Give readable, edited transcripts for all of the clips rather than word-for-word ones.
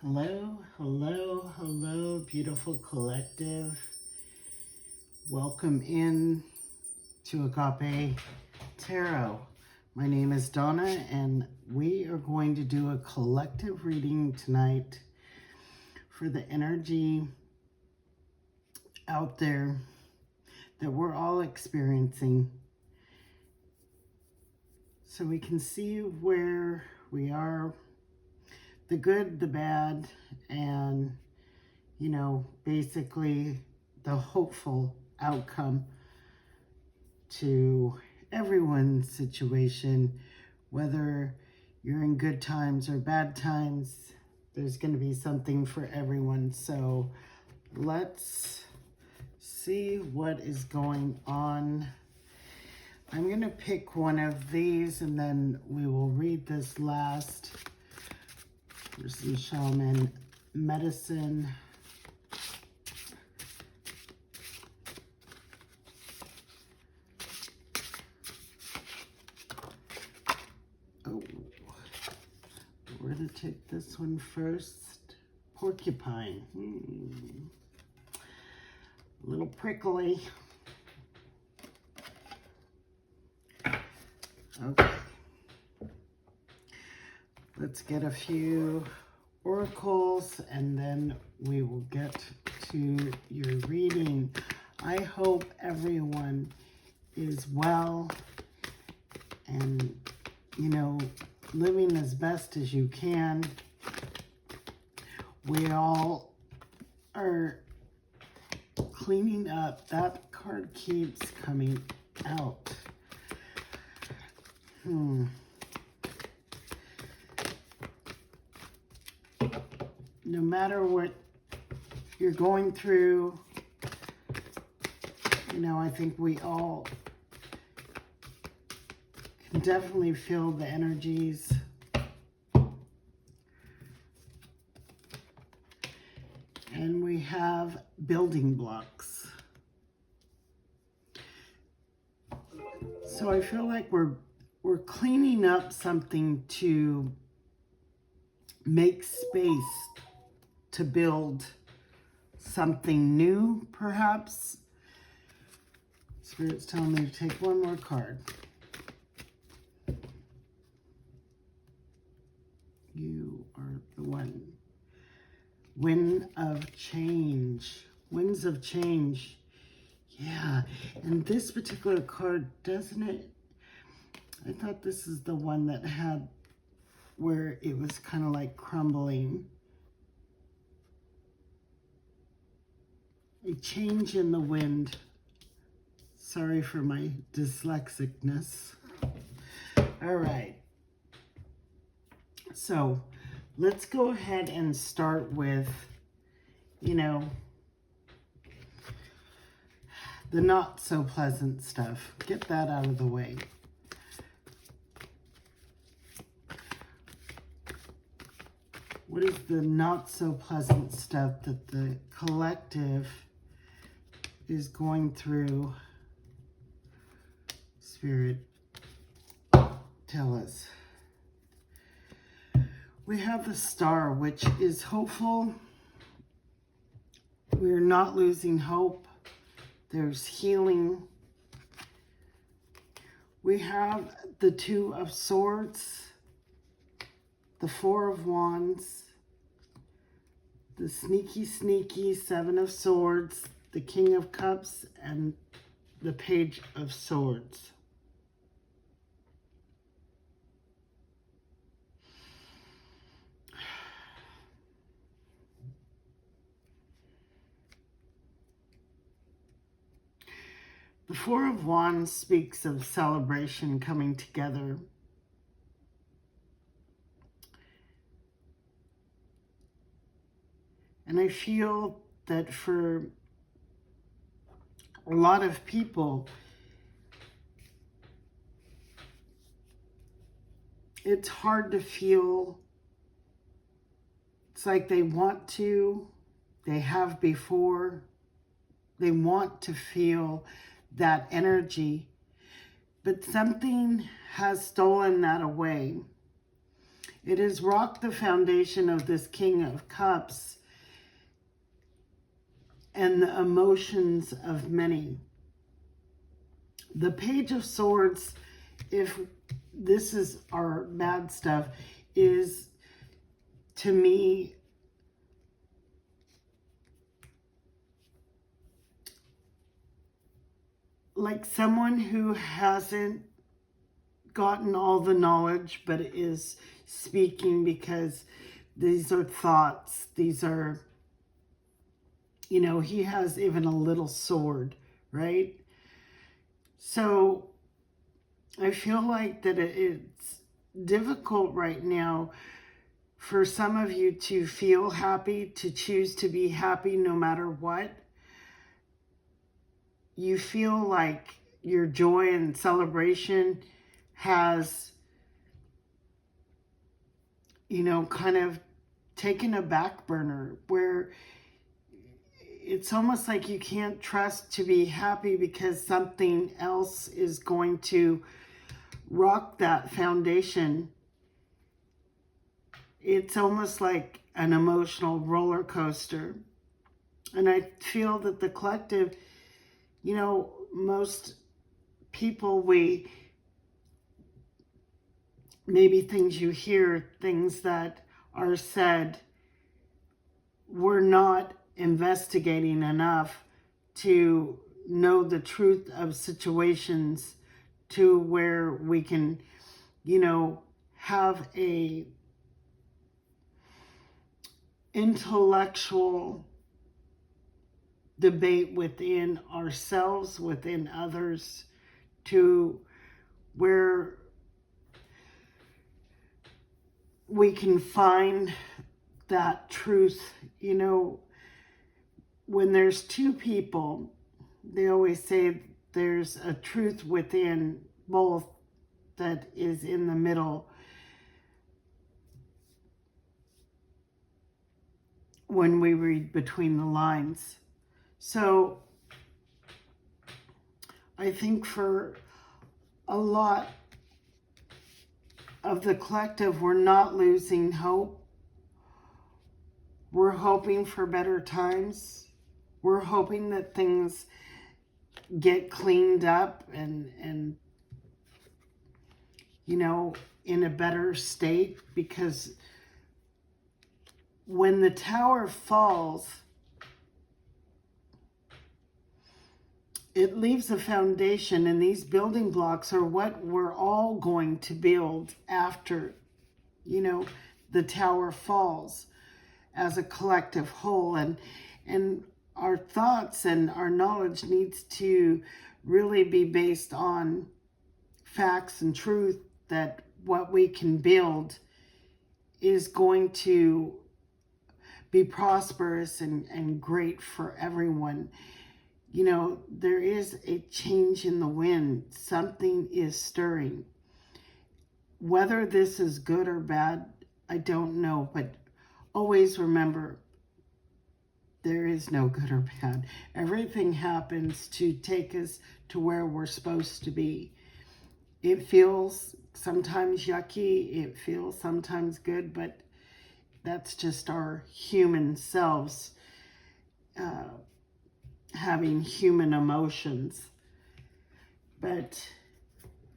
Hello, hello, hello, beautiful collective. Welcome in to Agape Tarot. My name is Donna, and we are going to do a collective reading tonight for the energy out there that we're all experiencing, so we can see where we are, the good, the bad, and, basically the hopeful outcome to everyone's situation. Whether you're in good times or bad times, there's going to be something for everyone. So let's see what is going on. I'm going to pick one of these and then we will read this last. There's some shaman medicine. Oh, we're going to take this one first. Porcupine. A little prickly. Okay. Let's get a few oracles and then we will get to your reading. I hope everyone is well and, living as best as you can. We all are cleaning up. That card keeps coming out. No matter what you're going through, I think we all can definitely feel the energies. And we have building blocks. So I feel like we're cleaning up something to make space to build something new, perhaps. Spirit's telling me to take one more card. You are the one. Wind of change. Winds of change. Yeah, and this particular card, doesn't it? I thought this is the one that had where it was kind of like crumbling. A change in the wind. Sorry for my dyslexicness. All right. So let's go ahead and start with, the not so pleasant stuff. Get that out of the way. What is the not so pleasant stuff that the collective is going through? Spirit, tell us. We have the Star, which is hopeful. We're not losing hope. There's healing. We have the Two of Swords, the Four of Wands, the sneaky Seven of Swords, the King of Cups, and the Page of Swords. The Four of Wands speaks of celebration coming together. And I feel that for a lot of people, it's hard to feel. It's like they want to, they have before, they want to feel that energy, but something has stolen that away. It has rocked the foundation of this King of Cups and the emotions of many. The Page of Swords, if this is our bad stuff, is to me like someone who hasn't gotten all the knowledge but is speaking, because these are thoughts. These are, you know, he has even a little sword, right? So I feel like that it's difficult right now for some of you to feel happy, to choose to be happy no matter what. You feel like your joy and celebration has, you know, kind of taken a back burner, where it's almost like you can't trust to be happy because something else is going to rock that foundation. It's almost like an emotional roller coaster. And I feel that the collective, you know, most people, we, maybe things you hear, things that are said, we're not investigating enough to know the truth of situations to where we can, you know, have a intellectual debate within ourselves, within others, to where we can find that truth. You know, when there's two people, they always say there's a truth within both that is in the middle. When we read between the lines. So I think for a lot of the collective, we're not losing hope. We're hoping for better times. We're hoping that things get cleaned up and you know, in a better state, because when the tower falls, it leaves a foundation, and these building blocks are what we're all going to build after, you know, the tower falls as a collective whole. And our thoughts and our knowledge needs to really be based on facts and truth, that what we can build is going to be prosperous and great for everyone. You know, there is a change in the wind. Something is stirring. Whether this is good or bad, I don't know. But always remember, there is no good or bad. Everything happens to take us to where we're supposed to be. It feels sometimes yucky. It feels sometimes good. But that's just our human selves having human emotions. But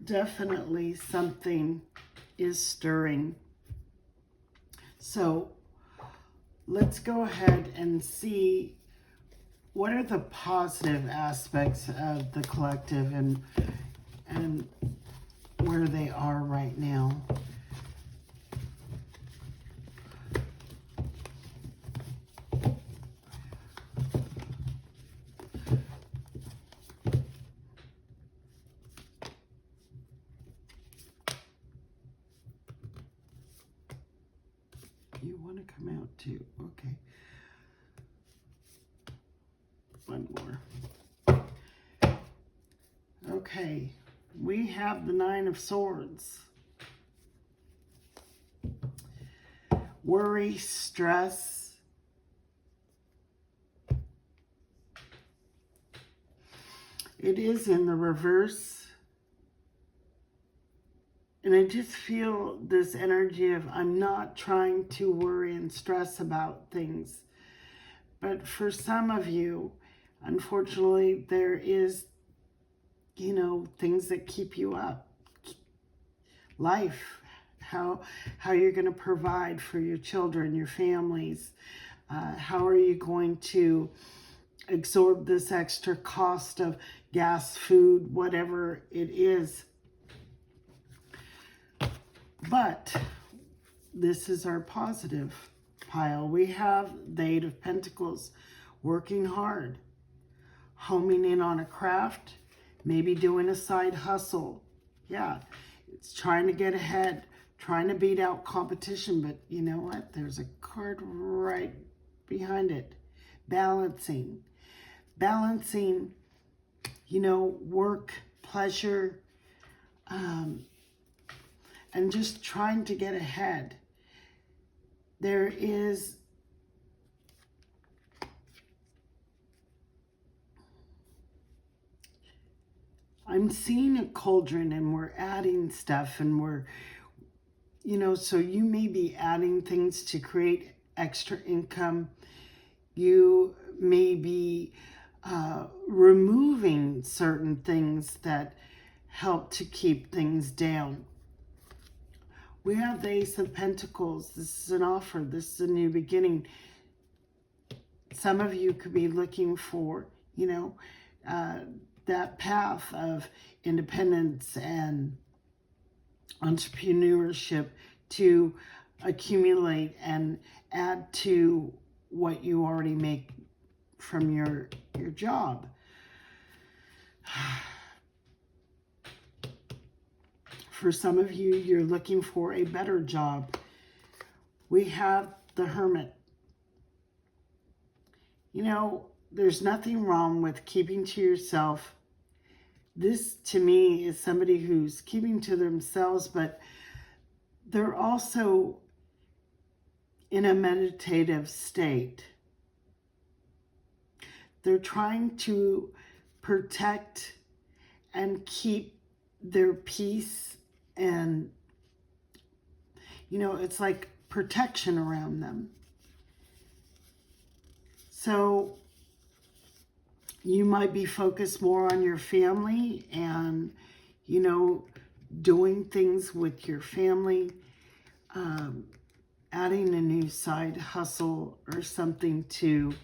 definitely something is stirring. So let's go ahead and see what are the positive aspects of the collective and where they are right now. You want to come out too? Okay. One more. Okay. We have the Nine of Swords. Worry, stress. It is in the reverse. And I just feel this energy of I'm not trying to worry and stress about things. But for some of you, unfortunately, there is, things that keep you up. Life, how you're going to provide for your children, your families. How are you going to absorb this extra cost of gas, food, whatever it is? But this is our positive pile. We have the Eight of Pentacles, working hard, homing in on a craft, maybe doing a side hustle. Yeah, it's trying to get ahead, trying to beat out competition. But you know what? There's a card right behind it. Balancing, work, pleasure, and just trying to get ahead. There is I'm seeing a cauldron, and we're adding stuff, and we're, so you may be adding things to create extra income. You may be removing certain things that help to keep things down. We have the Ace of Pentacles. This is an offer. This is a new beginning. Some of you could be looking for, that path of independence and entrepreneurship to accumulate and add to what you already make from your job. For some of you, you're looking for a better job. We have the Hermit. There's nothing wrong with keeping to yourself. This, to me, is somebody who's keeping to themselves, but they're also in a meditative state. They're trying to protect and keep their peace, and, it's like protection around them. So you might be focused more on your family and, doing things with your family, adding a new side hustle or something to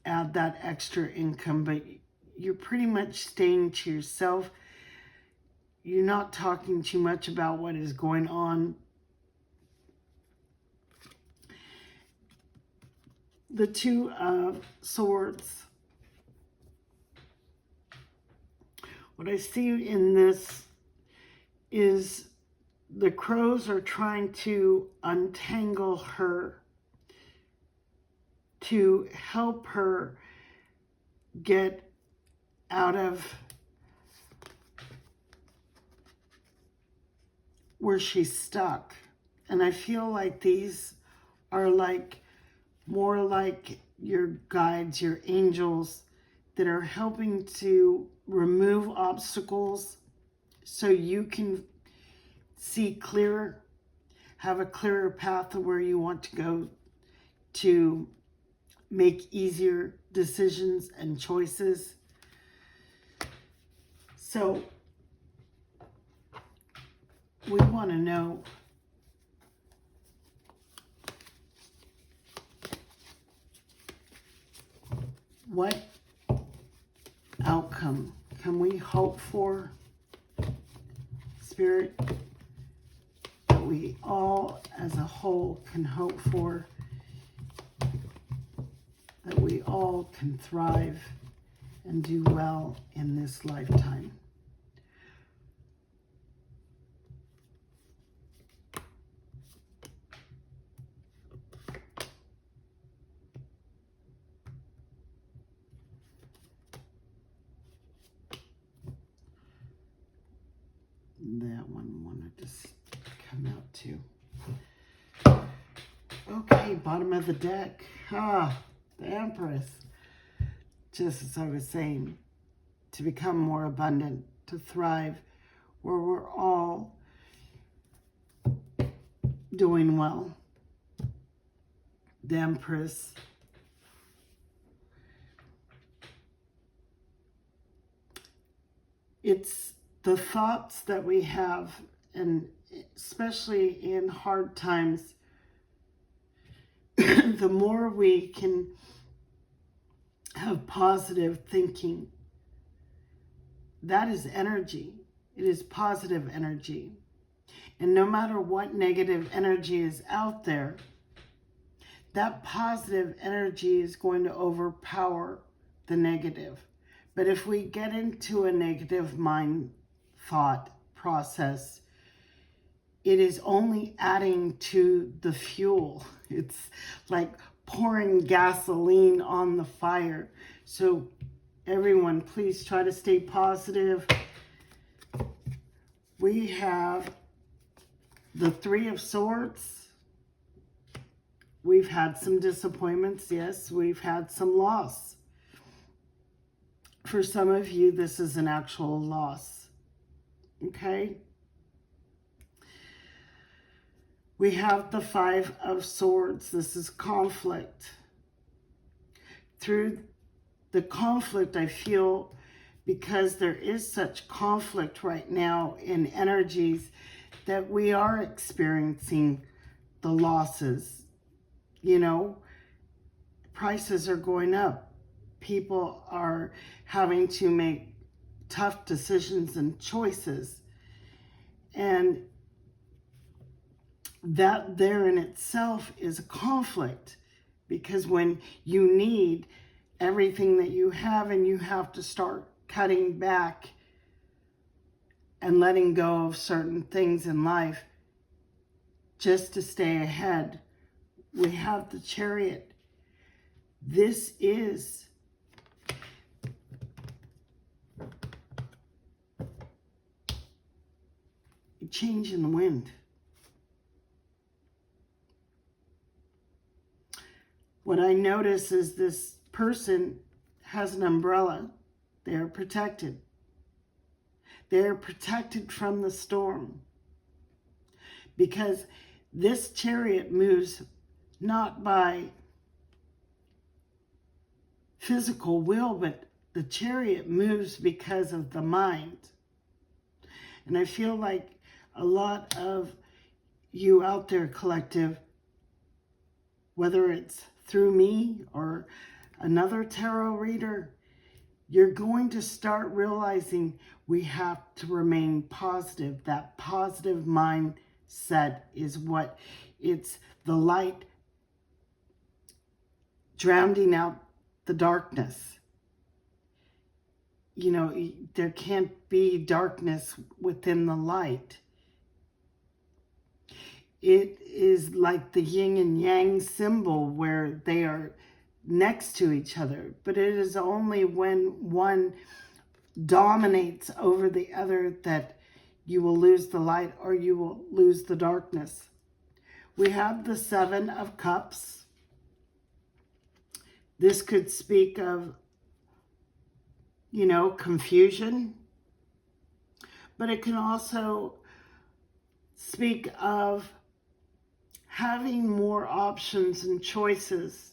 add that extra income, but you're pretty much staying to yourself. You're not talking too much about what is going on. The Two of Swords. What I see in this is the crows are trying to untangle her, to help her get out of where she's stuck. And I feel like these are more like your guides, your angels, that are helping to remove obstacles so you can see clearer, have a clearer path of where you want to go, to make easier decisions and choices. So we want to know what outcome can we hope for, Spirit, that we all as a whole can hope for, that we all can thrive and do well in this lifetime. That one wanted to come out too. Okay, bottom of the deck. The Empress. Just as I was saying, to become more abundant, to thrive, where we're all, doing well. The Empress. It's the thoughts that we have, and especially in hard times, the more we can have positive thinking, that is energy. It is positive energy. And no matter what negative energy is out there, that positive energy is going to overpower the negative. But if we get into a negative mind thought process, it is only adding to the fuel. It's like pouring gasoline on the fire. So everyone, please try to stay positive. We have the Three of Swords. We've had some disappointments. Yes, we've had some loss. For some of you, this is an actual loss. Okay? We have the Five of Swords. This is conflict. Through the conflict, I feel, because there is such conflict right now in energies, that we are experiencing the losses. You know, prices are going up. People are having to make tough decisions and choices. And that there in itself is a conflict, because when you need everything that you have and you have to start cutting back and letting go of certain things in life just to stay ahead, we have the Chariot. This is a change in the wind. What I notice is this person has an umbrella. They're protected. They're protected from the storm, because this Chariot moves not by physical will, but the Chariot moves because of the mind. And I feel like a lot of you out there, collective, whether it's through me or another tarot reader, you're going to start realizing we have to remain positive. That positive mindset is what, it's the light drowning out the darkness. You know, there can't be darkness within the light. It is like the yin and yang symbol where they are next to each other, but it is only when one dominates over the other that you will lose the light or you will lose the darkness. We have the Seven of Cups. This could speak of, you know, confusion, but it can also speak of having more options and choices.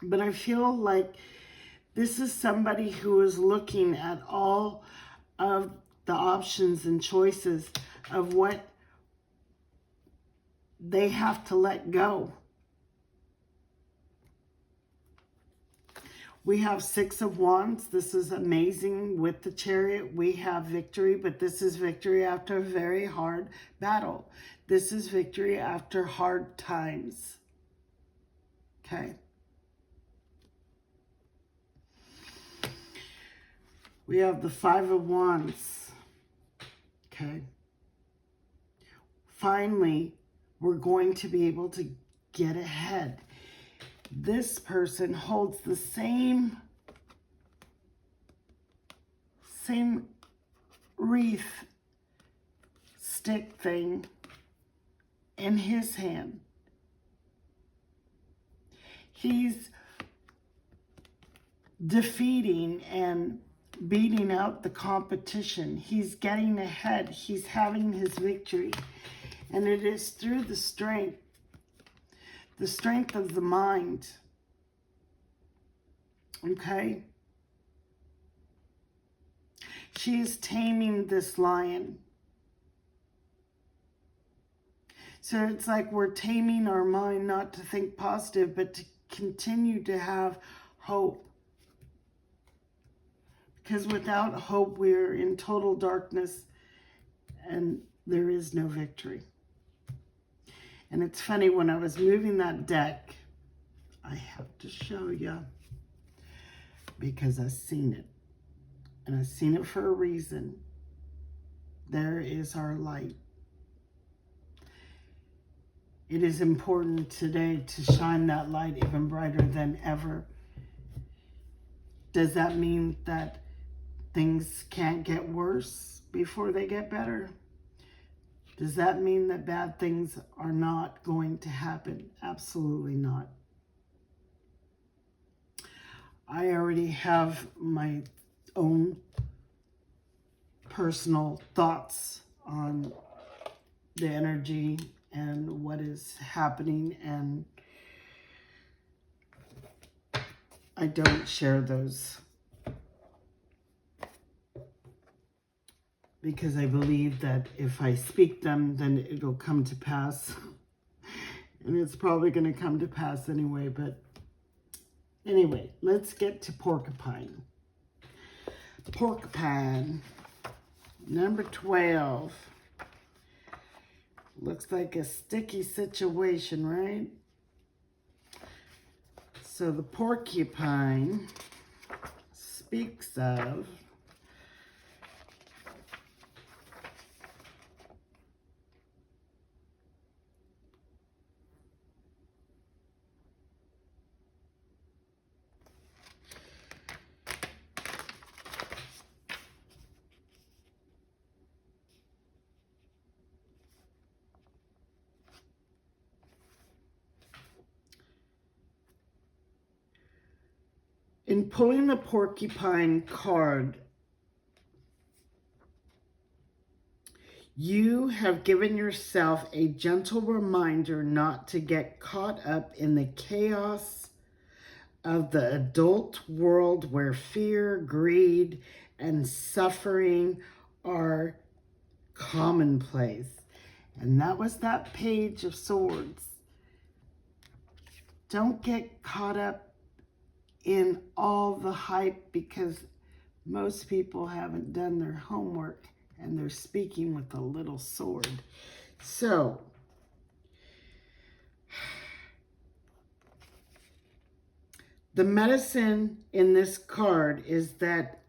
But I feel like this is somebody who is looking at all of the options and choices of what they have to let go. We have Six of Wands. This is amazing. With the Chariot, we have victory, but this is victory after a very hard battle. This is victory after hard times. Okay. We have the Five of Wands. Okay. Finally, we're going to be able to get ahead. This person holds the same wreath stick thing in his hand. He's defeating and beating out the competition. He's getting ahead. He's having his victory. And it is through the strength of the mind. Okay? She is taming this lion. So it's like we're taming our mind not to think positive, but to continue to have hope. Because without hope, we're in total darkness and there is no victory. And it's funny, when I was moving that deck, I have to show you, because I've seen it. And I've seen it for a reason. There is our light. It is important today to shine that light even brighter than ever. Does that mean that things can't get worse before they get better? Does that mean that bad things are not going to happen? Absolutely not. I already have my own personal thoughts on the energy and what is happening, and I don't share those because I believe that if I speak them, then it'll come to pass. And it's probably going to come to pass anyway. But anyway, let's get to porcupine. Porcupine, number 12. Looks like a sticky situation, right? So the porcupine speaks of in pulling the porcupine card, you have given yourself a gentle reminder not to get caught up in the chaos of the adult world where fear, greed, and suffering are commonplace. And that was that Page of Swords. Don't get caught up in all the hype, because most people haven't done their homework and they're speaking with a little sword. So, the medicine in this card is that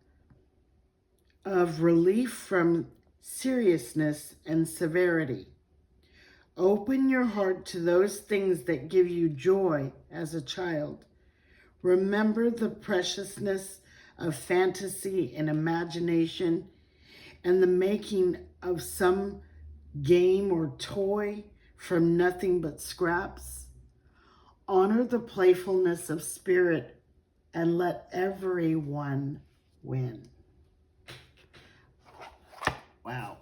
of relief from seriousness and severity. Open your heart to those things that give you joy as a child. Remember the preciousness of fantasy and imagination and the making of some game or toy from nothing but scraps. Honor the playfulness of spirit and let everyone win. Wow.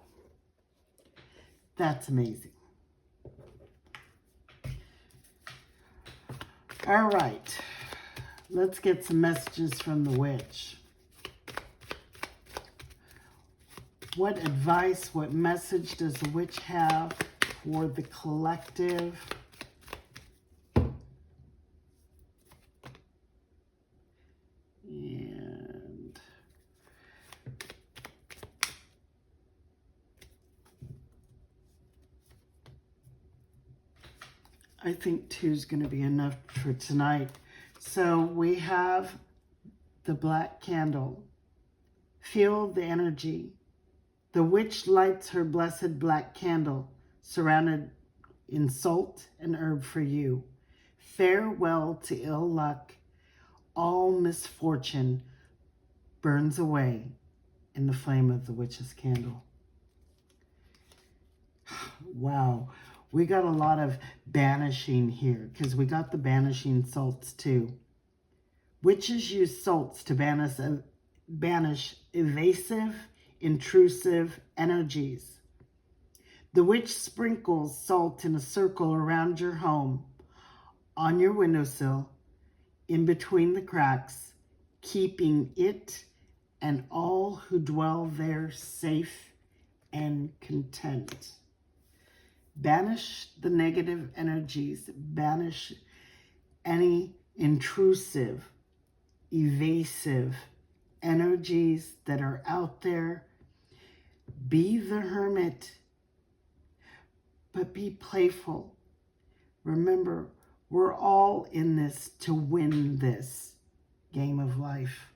That's amazing. All right. Let's get some messages from the witch. What advice, what message does the witch have for the collective? And I think 2 is going to be enough for tonight. So we have the black candle. Feel the energy. The witch lights her blessed black candle, surrounded in salt and herb for you. Farewell to ill luck. All misfortune burns away in the flame of the witch's candle. Wow. We got a lot of banishing here, because we got the banishing salts too. Witches use salts to banish evasive, intrusive energies. The witch sprinkles salt in a circle around your home, on your windowsill, in between the cracks, keeping it and all who dwell there safe and content. Banish the negative energies. Banish any intrusive, evasive energies that are out there. Be the hermit, but be playful. Remember, we're all in this to win this game of life.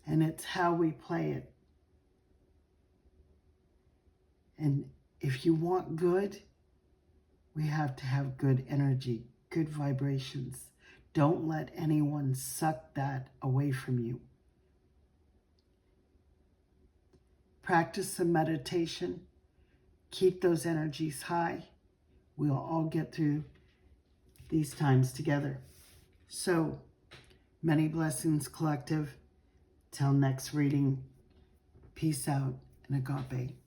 And it's how we play it. And if you want good, we have to have good energy, good vibrations. Don't let anyone suck that away from you. Practice some meditation. Keep those energies high. We'll all get through these times together. So, many blessings, collective. Till next reading, peace out and agape.